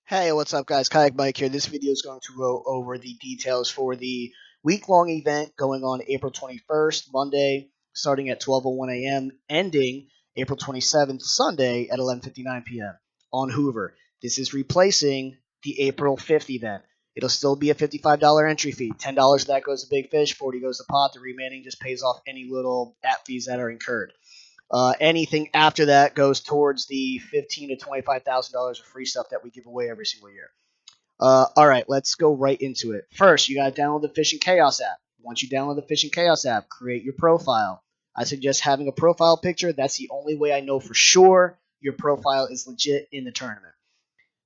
Hey, what's up, guys? Kayak Mike here. This video is going to go over the details for the week-long event going on April 21st, Monday, starting at 12:01 a.m., ending April 27th, Sunday at 11:59 p.m. on Hoover. This is replacing the April 5th event. It'll still be a $55 entry fee. $10 of that goes to Big Fish, 40 goes to Pot. The remaining just pays off any little app fees that are incurred. Anything after that goes towards the $15,000 to $25,000 of free stuff that we give away every single year. All right, let's go right into it. First, you got to download the Fishing Chaos app. Once you download the Fishing Chaos app, create your profile. I suggest having a profile picture. That's the only way I know for sure your profile is legit in the tournament.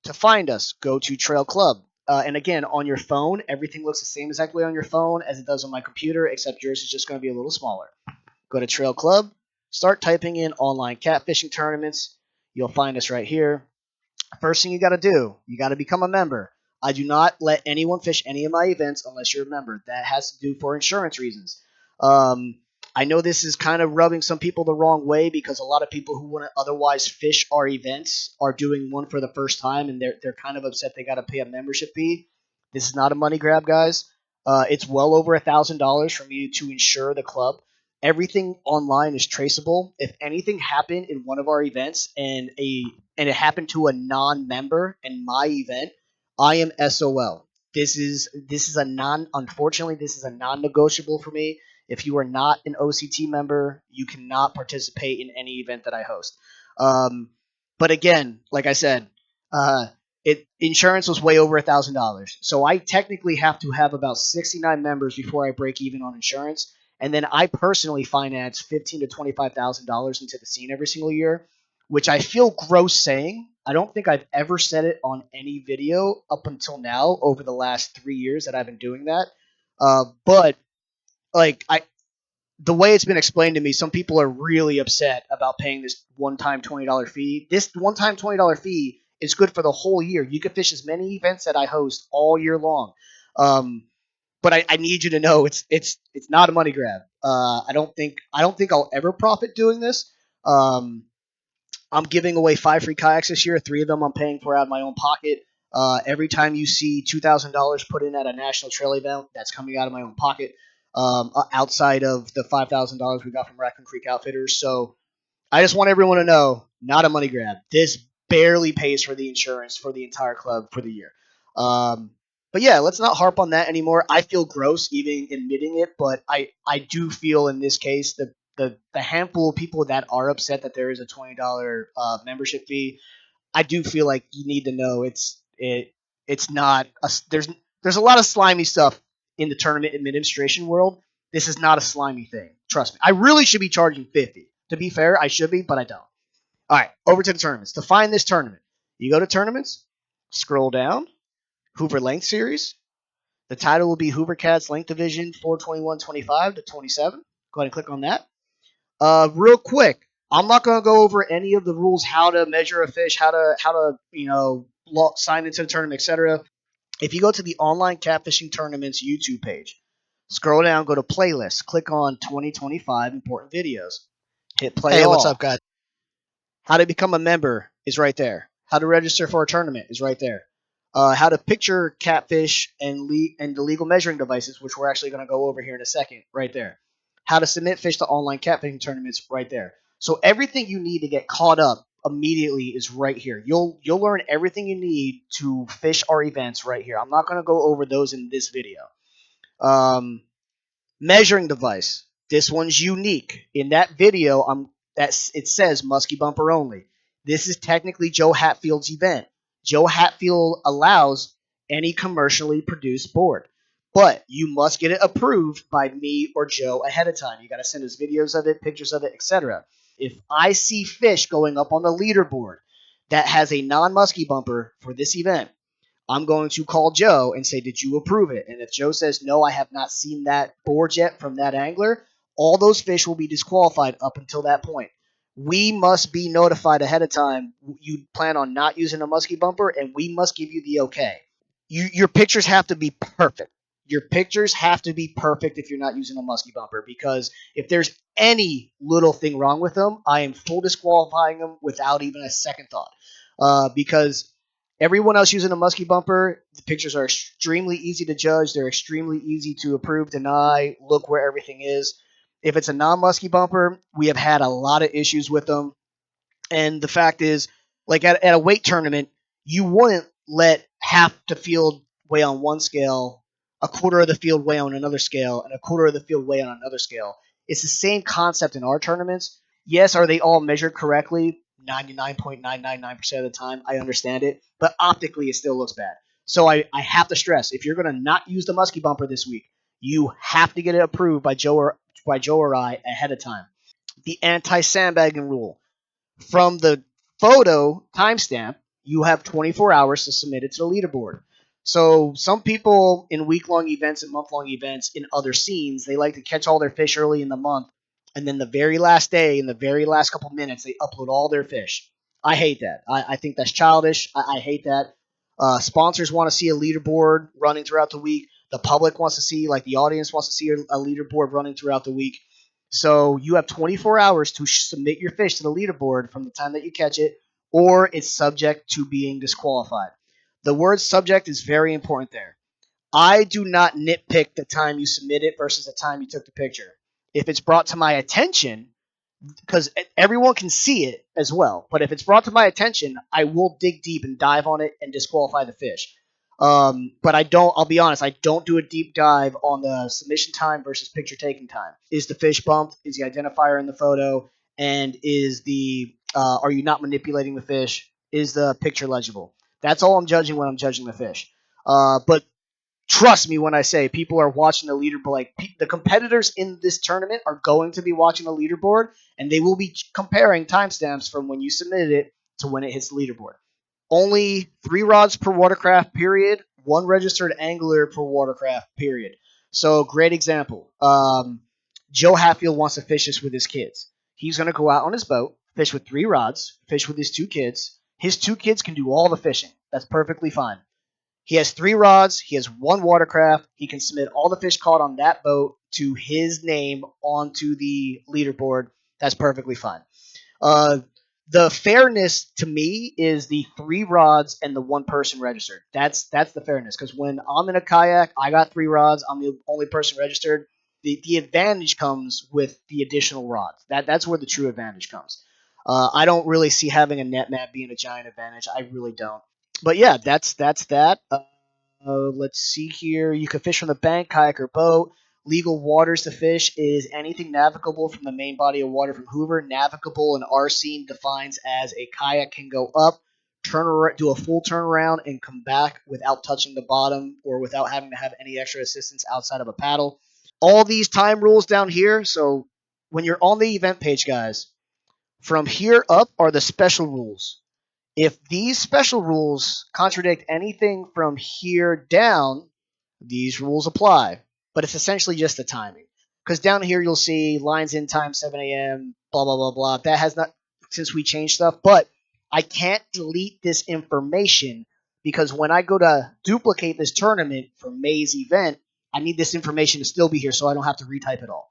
To find us, go to Trail Club. And again, on your phone, everything looks the same exact way on your phone as it does on my computer, except yours is just going to be a little smaller. Go to Trail Club, start typing in online catfishing tournaments. You'll find us right here. First thing you got to do, you got to become a member. I do not let anyone fish any of my events unless you're a member. That has to do for insurance reasons. Um, I know this is kind of rubbing some people the wrong way because a lot of people who wouldn't otherwise fish our events are doing one for the first time and they're kind of upset they got to pay a membership fee. This is not a money grab, guys. It's well over $1,000 for me to insure the club. Everything online is traceable. If anything happened in one of our events and it happened to a non-member in my event, I am SOL. This is a unfortunately this is a non-negotiable for me. If you are not an OCT member, you cannot participate in any event that I host. Um, but again, like I said, uh, insurance was way over $1,000. So I technically have to have about 69 members before I break even on insurance. And then I personally finance $15,000 to $25,000 into the scene every single year, which I feel gross saying. I don't think I've ever said it on any video up until now over the last 3 years that I've been doing that. But like the way it's been explained to me, some people are really upset about paying this one-time $20 fee. This one-time $20 fee is good for the whole year. You can fish as many events that I host all year long. Um, but I need you to know it's not a money grab. I don't think I'll ever profit doing this. Um, I'm giving away 5 free kayaks this year. 3 of them I'm paying for out of my own pocket. Every time you see $2,000 put in at a national trail event, that's coming out of my own pocket. Outside of the $5,000 we got from Raccoon Creek Outfitters. So I just want everyone to know, not a money grab. This barely pays for the insurance for the entire club for the year. Um, but yeah, let's not harp on that anymore. I feel gross even admitting it, but I do feel in this case that the handful of people that are upset that there is a $20 membership fee, I do feel like you need to know it's not there's a lot of slimy stuff in the tournament administration world. This is not a slimy thing. Trust me. I really should be charging 50. To be fair, I should be, but I don't. All right, over to the tournaments. To find this tournament, you go to tournaments, scroll down, Hoover Length Series. The title will be Hoover Cats Length Division 421.25 to 27. Go ahead and click on that. Real quick, I'm not going to go over any of the rules, how to measure a fish, how to sign into the tournament, etc. If you go to the Online Catfishing Tournaments YouTube page, scroll down, go to Playlist, click on 2025 Important Videos, hit play Hey, what's up, all. guys? How to become a member is right there. How to register for a tournament is right there. How to picture catfish and the legal measuring devices, which we're actually going to go over here in a second, right there. How to submit fish to online catfishing tournaments, right there. So everything you need to get caught up immediately is right here. You'll learn everything you need to fish our events right here. I'm not going to go over those in this video. Um, Measuring device. This one's unique. In that video, it says musky bumper only. This is technically Joe Hatfield's event. Joe Hatfield allows any commercially produced board, but you must get it approved by me or Joe ahead of time. You got to send us videos of it, pictures of it, etc. If I see fish going up on the leaderboard that has a non-musky bumper for this event, I'm going to call Joe and say, did you approve it? And if Joe says, no, I have not seen that board yet from that angler, all those fish will be disqualified up until that point. We must be notified ahead of time you plan on not using a musky bumper, and we must give you the okay. Your pictures have to be perfect. Your pictures have to be perfect if you're not using a musky bumper, because if there's any little thing wrong with them, I am full disqualifying them without even a second thought. Because Everyone else using a muskie bumper, the pictures are extremely easy to judge. They're extremely easy to approve, deny, look where everything is. If it's a non-muskie bumper, we have had a lot of issues with them. And the fact is, like at a weight tournament, you wouldn't let half the field weigh on one scale, a quarter of the field weigh on another scale, and a quarter of the field weigh on another scale. It's the same concept in our tournaments. Yes, are they all measured correctly? 99.999% of the time, I understand it, but optically it still looks bad. So I have to stress, if you're going to not use the muskie bumper this week, you have to get it approved by Joe or I ahead of time. The anti-sandbagging rule: from the photo timestamp, you have 24 hours to submit it to the leaderboard. So some people in week-long events and month-long events in other scenes, they like to catch all their fish early in the month, and then the very last day, in the very last couple minutes, they upload all their fish. I hate that. I think that's childish. I hate that. Sponsors want to see a leaderboard running throughout the week. The public wants to see, like the audience wants to see a leaderboard running throughout the week. So you have 24 hours to submit your fish to the leaderboard from the time that you catch it, or it's subject to being disqualified. The word subject is very important there. I do not nitpick the time you submit it versus the time you took the picture. If it's brought to my attention, because everyone can see it as well. But if it's brought to my attention, I will dig deep and dive on it and disqualify the fish. But I don't. I'll be honest. I don't do a deep dive on the submission time versus picture taking time. Is the fish bumped? Is the identifier in the photo? And is the are you not manipulating the fish? Is the picture legible? That's all I'm judging when I'm judging the fish. But trust me when I say people are watching the leaderboard. Like the competitors in this tournament are going to be watching the leaderboard, and they will be comparing timestamps from when you submitted it to when it hits the leaderboard. Only 3 rods per watercraft, period. 1 registered angler per watercraft, period. So, great example. Joe Hatfield wants to fish this with his kids. He's going to go out on his boat, fish with 3 rods, fish with his 2 kids. His 2 kids can do all the fishing. That's perfectly fine. He has 3 rods. He has 1 watercraft. He can submit all the fish caught on that boat to his name onto the leaderboard. That's perfectly fine. Uh, the fairness to me is the 3 rods and the 1 person registered. That's the fairness, because when I'm in a kayak, I got 3 rods. I'm the only person registered. The advantage comes with the additional rods. That's where the true advantage comes. I don't really see having a net mat being a giant advantage. I really don't. But yeah, that's that. Let's see here. You can fish from the bank, kayak, or boat. Legal waters to fish is anything navigable from the main body of water from Hoover. Navigable in our scene defines as a kayak can go up, do a full turnaround, and come back without touching the bottom or without having to have any extra assistance outside of a paddle. All these time rules down here. So when you're on the event page, guys, from here up are the special rules. If these special rules contradict anything from here down, these rules apply. But it's essentially just the timing. Because down here you'll see lines in time 7 a.m., blah, blah, blah, blah. That has not, since we changed stuff. But I can't delete this information because when I go to duplicate this tournament for May's event, I need this information to still be here so I don't have to retype it all.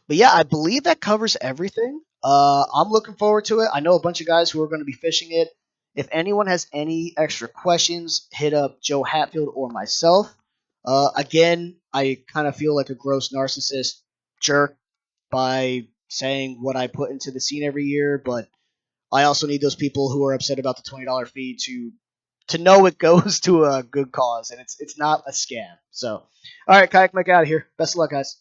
But yeah, I believe that covers everything. I'm looking forward to it. I know a bunch of guys who are going to be fishing it. If anyone has any extra questions, hit up Joe Hatfield or myself. Again, I kind of feel like a gross narcissist jerk by saying what I put into the scene every year, but I also need those people who are upset about the $20 fee to know it goes to a good cause and it's not a scam. So, all right, Kayak Mike out of here. Best of luck, guys.